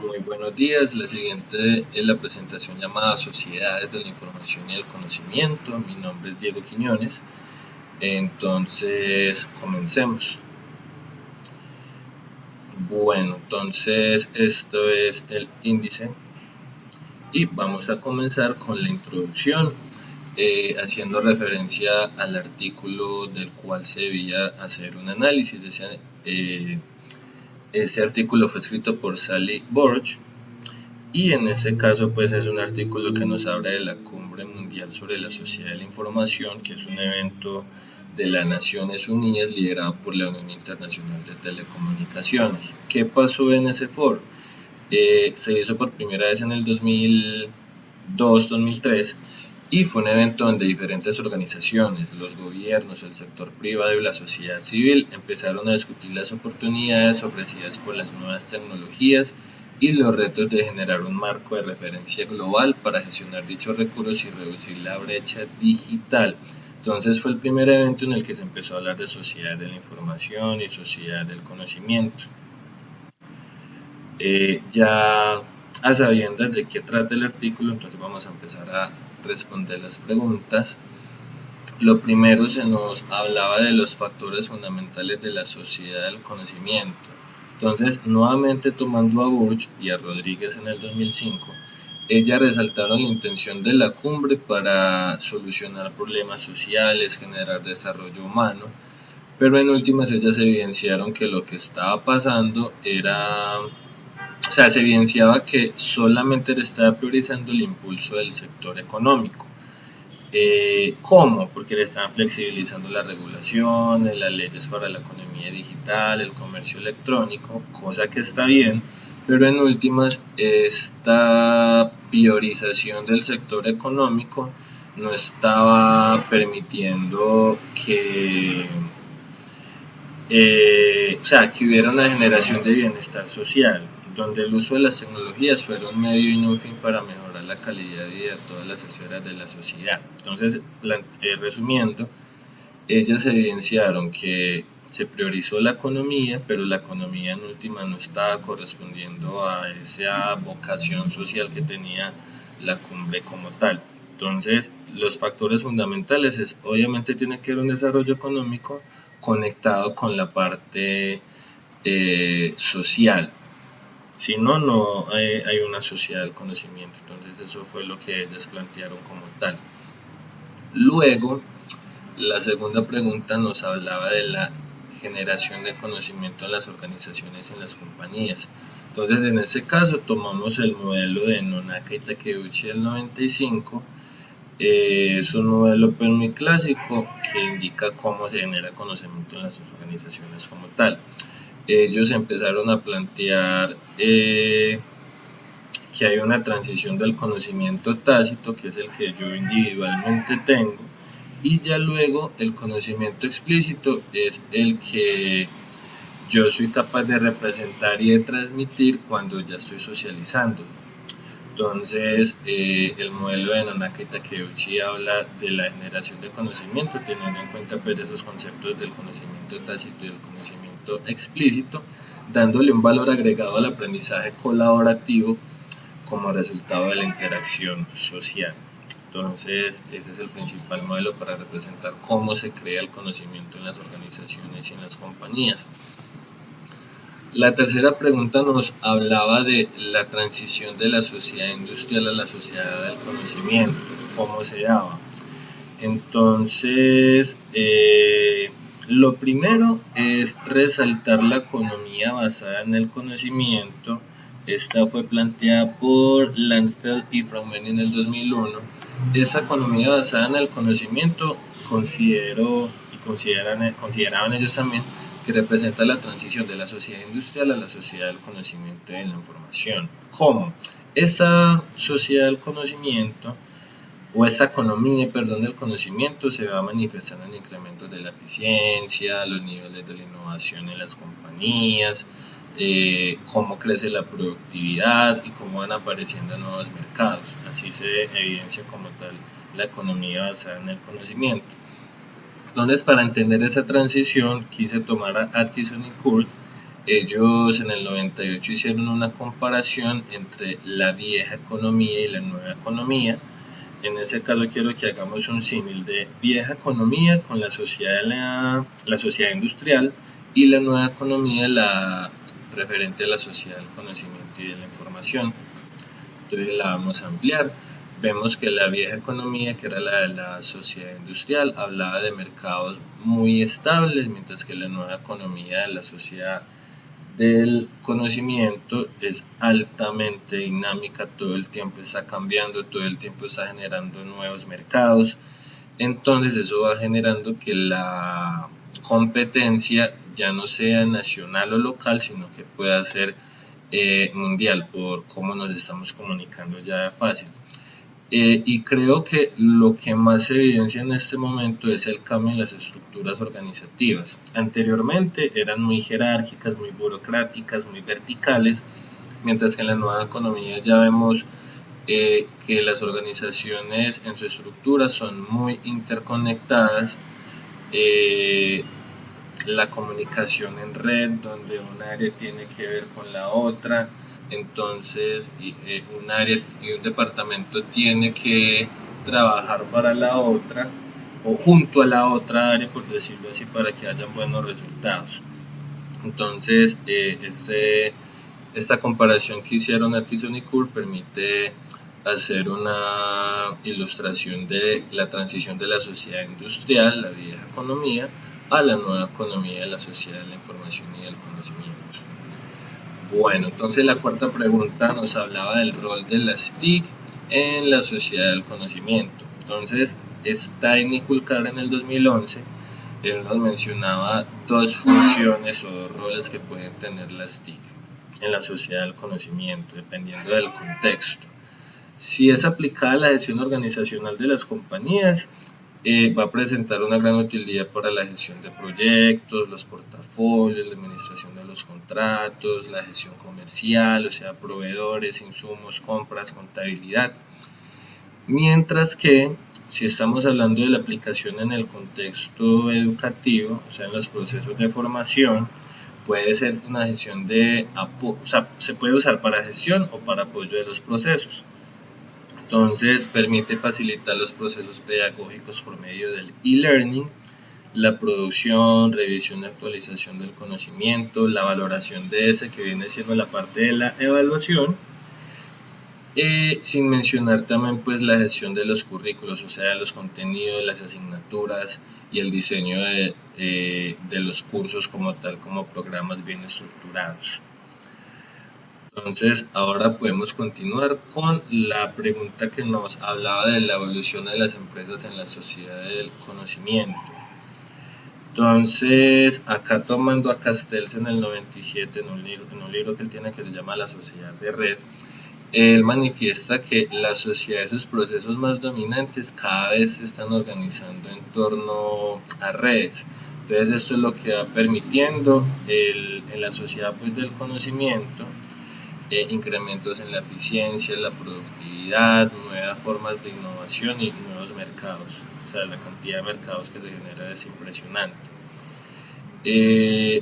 Muy buenos días, la siguiente es la presentación llamada Sociedades de la Información y el Conocimiento. Mi nombre es Diego Quiñones, entonces comencemos. Bueno, entonces esto es el índice y vamos a comenzar con la introducción, haciendo referencia al artículo del cual se debía hacer un análisis. Ese artículo fue escrito por Sally Borch. Y en este caso pues es un artículo que nos habla de la Cumbre Mundial sobre la Sociedad de la Información, que es un evento de las Naciones Unidas liderado por la Unión Internacional de Telecomunicaciones. ¿Qué pasó en ese foro? Se hizo por primera vez en el 2002-2003 y fue un evento donde diferentes organizaciones, los gobiernos, el sector privado y la sociedad civil empezaron a discutir las oportunidades ofrecidas por las nuevas tecnologías y los retos de generar un marco de referencia global para gestionar dichos recursos y reducir la brecha digital. Entonces fue el primer evento en el que se empezó a hablar de sociedad de la información y sociedad del conocimiento. Ya a sabiendas de qué trata el artículo, entonces vamos a empezar a responder las preguntas. Lo primero, se nos hablaba de los factores fundamentales de la sociedad del conocimiento. Entonces, nuevamente tomando a Burch y a Rodríguez en el 2005, ellas resaltaron la intención de la cumbre para solucionar problemas sociales, generar desarrollo humano, pero en últimas ellas evidenciaron que lo que estaba pasando se evidenciaba que solamente le estaba priorizando el impulso del sector económico. ¿Cómo? Porque le estaban flexibilizando las regulaciones, las leyes para la economía digital, el comercio electrónico, cosa que está bien, pero en últimas esta priorización del sector económico no estaba permitiendo que que hubiera una generación de bienestar social, donde el uso de las tecnologías fuera un medio y no un fin para mejorar la calidad de vida de todas las esferas de la sociedad. Entonces, resumiendo, ellos evidenciaron que se priorizó la economía, pero la economía en última no estaba correspondiendo a esa vocación social que tenía la cumbre como tal. Entonces, los factores fundamentales es, obviamente tiene que haber un desarrollo económico conectado con la parte social. Si no, no hay una sociedad del conocimiento. Entonces, eso fue lo que ellos plantearon como tal. Luego, la segunda pregunta nos hablaba de la generación de conocimiento en las organizaciones y en las compañías. Entonces, en este caso, tomamos el modelo de Nonaka y Takeuchi del 95. Es un modelo pues muy clásico que indica cómo se genera conocimiento en las organizaciones como tal. Ellos empezaron a plantear que hay una transición del conocimiento tácito, que es el que yo individualmente tengo, y ya luego el conocimiento explícito es el que yo soy capaz de representar y de transmitir cuando ya estoy socializando. Entonces, el modelo de Nonaka y Takeuchi habla de la generación de conocimiento, teniendo en cuenta pues, esos conceptos del conocimiento tácito y del conocimiento explícito, dándole un valor agregado al aprendizaje colaborativo como resultado de la interacción social. Entonces, ese es el principal modelo para representar cómo se crea el conocimiento en las organizaciones y en las compañías. La tercera pregunta nos hablaba de la transición de la sociedad industrial a la sociedad del conocimiento, cómo se daba. Entonces, lo primero es resaltar la economía basada en el conocimiento. Esta fue planteada por Landsfeld y Fraumen en el 2001. Esa economía basada en el conocimiento consideraban ellos también que representa la transición de la sociedad industrial a la sociedad del conocimiento y de la información. ¿Cómo? Esta sociedad del conocimiento o esta economía, del conocimiento se va a manifestar en incrementos de la eficiencia, los niveles de la innovación en las compañías, cómo crece la productividad y cómo van apareciendo nuevos mercados. Así se evidencia como tal la economía basada en el conocimiento. Entonces, para entender esa transición, quise tomar a Atkinson y Kurt Ellos en el 98 hicieron una comparación entre la vieja economía y la nueva economía. En ese caso quiero que hagamos un símil de vieja economía con la sociedad, la sociedad industrial, y la nueva economía, la referente a la sociedad del conocimiento y de la información. Entonces la vamos a ampliar. Vemos que la vieja economía, que era la de la sociedad industrial, hablaba de mercados muy estables, mientras que la nueva economía de la sociedad del conocimiento es altamente dinámica, todo el tiempo está cambiando, todo el tiempo está generando nuevos mercados. Entonces eso va generando que la competencia ya no sea nacional o local, sino que pueda ser mundial por cómo nos estamos comunicando ya fácil. Y creo que lo que más se evidencia en este momento es el cambio en las estructuras organizativas. Anteriormente eran muy jerárquicas, muy burocráticas, muy verticales, mientras que en la nueva economía ya vemos que las organizaciones en su estructura son muy interconectadas. eh, la comunicación en red, donde un área tiene que ver con la otra, entonces un área y un departamento tiene que trabajar para la otra o junto a la otra área, por decirlo así, para que hayan buenos resultados. Entonces, esta comparación que hicieron Atkinson y Cool permite hacer una ilustración de la transición de la sociedad industrial, la vieja economía, a la nueva economía de la sociedad de la información y del conocimiento. Bueno, entonces la cuarta pregunta nos hablaba del rol de las TIC en la sociedad del conocimiento. Entonces, Stein y Kulkar en el 2011 nos mencionaba dos funciones o dos roles que pueden tener las TIC en la sociedad del conocimiento, dependiendo del contexto. Si es aplicada a la gestión organizacional de las compañías, va a presentar una gran utilidad para la gestión de proyectos, los portafolios, la administración de los contratos, la gestión comercial, o sea, proveedores, insumos, compras, contabilidad. Mientras que si estamos hablando de la aplicación en el contexto educativo, o sea, en los procesos de formación, puede ser una gestión de apoyo, o sea, se puede usar para gestión o para apoyo de los procesos. Entonces, permite facilitar los procesos pedagógicos por medio del e-learning, la producción, revisión y actualización del conocimiento, la valoración de ese, que viene siendo la parte de la evaluación, sin mencionar también pues la gestión de los currículos, o sea, los contenidos, las asignaturas y el diseño de los cursos como tal, como programas bien estructurados. Entonces, ahora podemos continuar con la pregunta que nos hablaba de la evolución de las empresas en la sociedad del conocimiento. Entonces, acá tomando a Castells en el 97, en un libro que él tiene que se llama La Sociedad de Red, él manifiesta que la sociedad y sus procesos más dominantes cada vez se están organizando en torno a redes. Entonces, esto es lo que va permitiendo en la sociedad pues, del conocimiento, incrementos en la eficiencia, la productividad, nuevas formas de innovación y nuevos mercados. O sea, la cantidad de mercados que se genera es impresionante.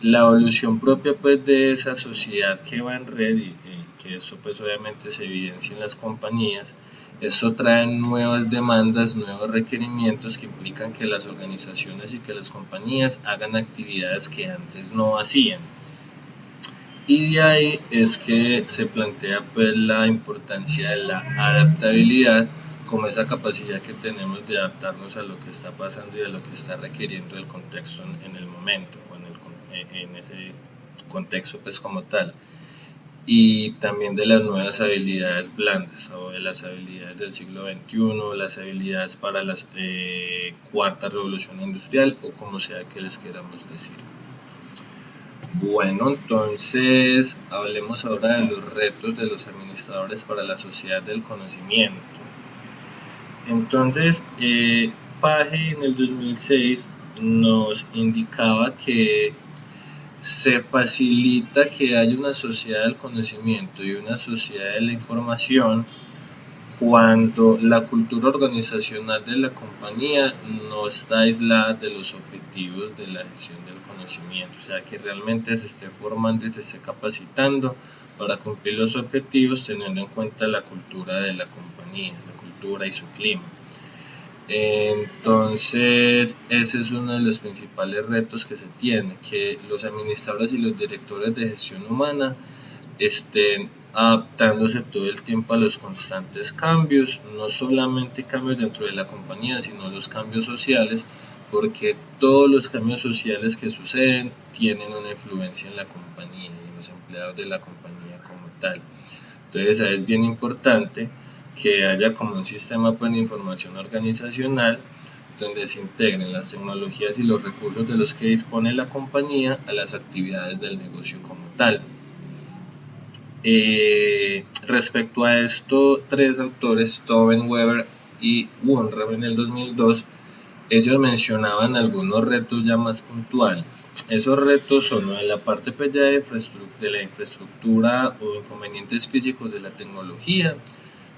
La evolución propia pues de esa sociedad que va en red y que eso pues obviamente se evidencia en las compañías, eso trae nuevas demandas, nuevos requerimientos que implican que las organizaciones y que las compañías hagan actividades que antes no hacían. Y de ahí es que se plantea pues la importancia de la adaptabilidad como esa capacidad que tenemos de adaptarnos a lo que está pasando y a lo que está requiriendo el contexto en el momento o en ese contexto pues como tal, y también de las nuevas habilidades blandas o de las habilidades del siglo XXI, las habilidades para la cuarta revolución industrial o como sea que les queramos decir. Bueno, entonces hablemos ahora de los retos de los administradores para la sociedad del conocimiento. Entonces, Fage en el 2006 nos indicaba que se facilita que haya una sociedad del conocimiento y una sociedad de la información cuando la cultura organizacional de la compañía no está aislada de los objetivos de la gestión del conocimiento, o sea, que realmente se esté formando y se esté capacitando para cumplir los objetivos teniendo en cuenta la cultura de la compañía, la cultura y su clima. Entonces, ese es uno de los principales retos que se tiene, que los administradores y los directores de gestión humana estén adaptándose todo el tiempo a los constantes cambios, no solamente cambios dentro de la compañía, sino los cambios sociales, porque todos los cambios sociales que suceden tienen una influencia en la compañía y en los empleados de la compañía como tal. Entonces es bien importante que haya como un sistema de información organizacional donde se integren las tecnologías y los recursos de los que dispone la compañía a las actividades del negocio como tal. Respecto a esto, tres autores, Toben, Weber y Wunrath, en el 2002, ellos mencionaban algunos retos ya más puntuales. Esos retos son de la parte pues, ya de la infraestructura o inconvenientes físicos de la tecnología,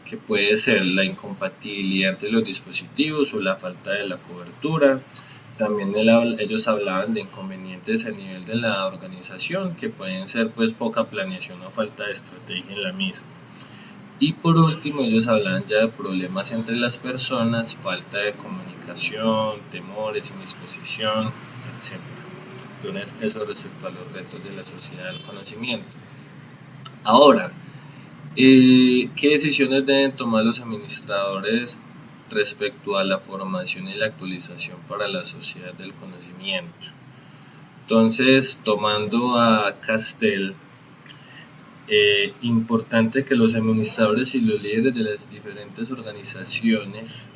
que puede ser la incompatibilidad entre los dispositivos o la falta de la cobertura. También ellos hablaban de inconvenientes a nivel de la organización, que pueden ser pues poca planeación o falta de estrategia en la misma. Y por último, ellos hablaban ya de problemas entre las personas, falta de comunicación, temores, indisposición, etc. Entonces, eso respecto a los retos de la sociedad del conocimiento. Ahora, ¿qué decisiones deben tomar los administradores respecto a la formación y la actualización para la sociedad del conocimiento? Entonces, tomando a Castell, importante que los administradores y los líderes de las diferentes organizaciones,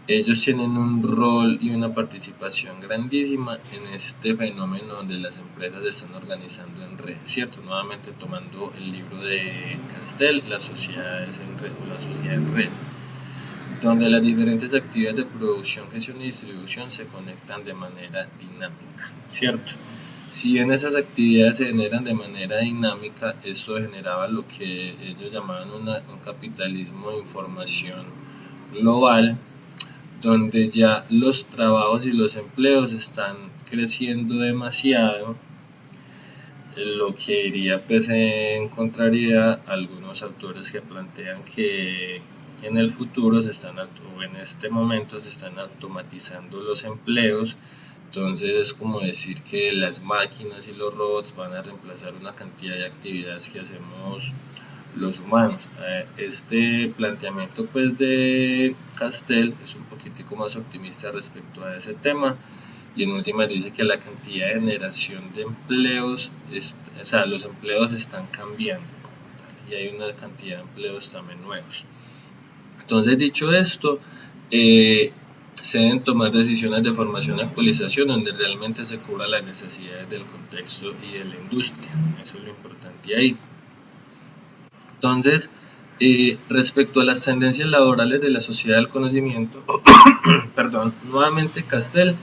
ellos tienen un rol y una participación grandísima en este fenómeno donde las empresas se están organizando en red, ¿cierto? Nuevamente tomando el libro de Castell, las sociedades en red o la sociedad en red, donde las diferentes actividades de producción, gestión y distribución se conectan de manera dinámica, ¿cierto? Si bien esas actividades se generan de manera dinámica, eso generaba lo que ellos llamaban un capitalismo de información global, donde ya los trabajos y los empleos están creciendo demasiado, lo que iría pues en contrariedad a algunos autores que plantean que en el futuro o en este momento se están automatizando los empleos. Entonces es como decir que las máquinas y los robots van a reemplazar una cantidad de actividades que hacemos los humanos. Este planteamiento pues de Castell es un poquitico más optimista respecto a ese tema, y en última dice que la cantidad de generación de empleos, o sea, los empleos están cambiando como tal, y hay una cantidad de empleos también nuevos. Entonces, dicho esto, se deben tomar decisiones de formación y actualización donde realmente se cubra las necesidades del contexto y de la industria. Eso es lo importante ahí. Entonces, respecto a las tendencias laborales de la sociedad del conocimiento, nuevamente Castell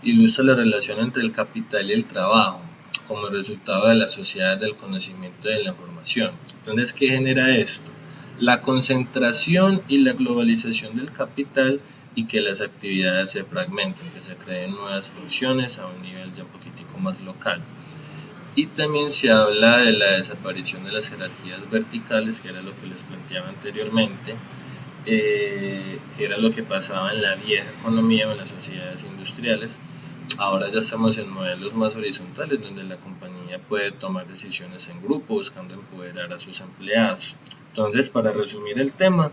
ilustra la relación entre el capital y el trabajo como resultado de la sociedad del conocimiento y de la información. Entonces, ¿qué genera esto? La concentración y la globalización del capital, y que las actividades se fragmenten, que se creen nuevas funciones a un nivel ya un poquitico más local. Y también se habla de la desaparición de las jerarquías verticales, que era lo que les planteaba anteriormente, que era lo que pasaba en la vieja economía o en las sociedades industriales. Ahora ya estamos en modelos más horizontales, donde la compañía puede tomar decisiones en grupo, buscando empoderar a sus empleados. Entonces, para resumir el tema,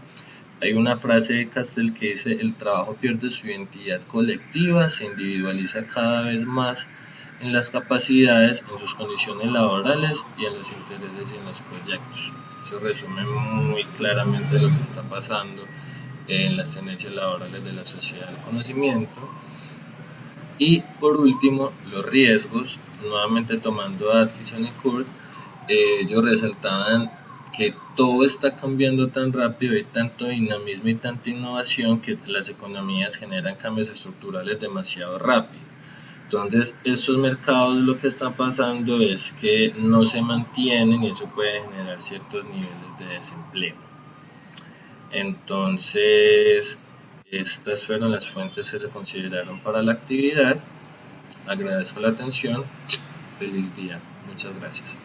hay una frase de Castell que dice: el trabajo pierde su identidad colectiva, se individualiza cada vez más en las capacidades, en sus condiciones laborales y en los intereses y en los proyectos. Eso resume muy claramente lo que está pasando en las tendencias laborales de la sociedad del conocimiento. Y por último, los riesgos, nuevamente tomando a Atkinson y Kurt, ellos resaltaban que todo está cambiando tan rápido, hay tanto dinamismo y tanta innovación, que las economías generan cambios estructurales demasiado rápido. Entonces, estos mercados, lo que está pasando es que no se mantienen, y eso puede generar ciertos niveles de desempleo. Entonces, estas fueron las fuentes que se consideraron para la actividad. Agradezco la atención. Feliz día. Muchas gracias.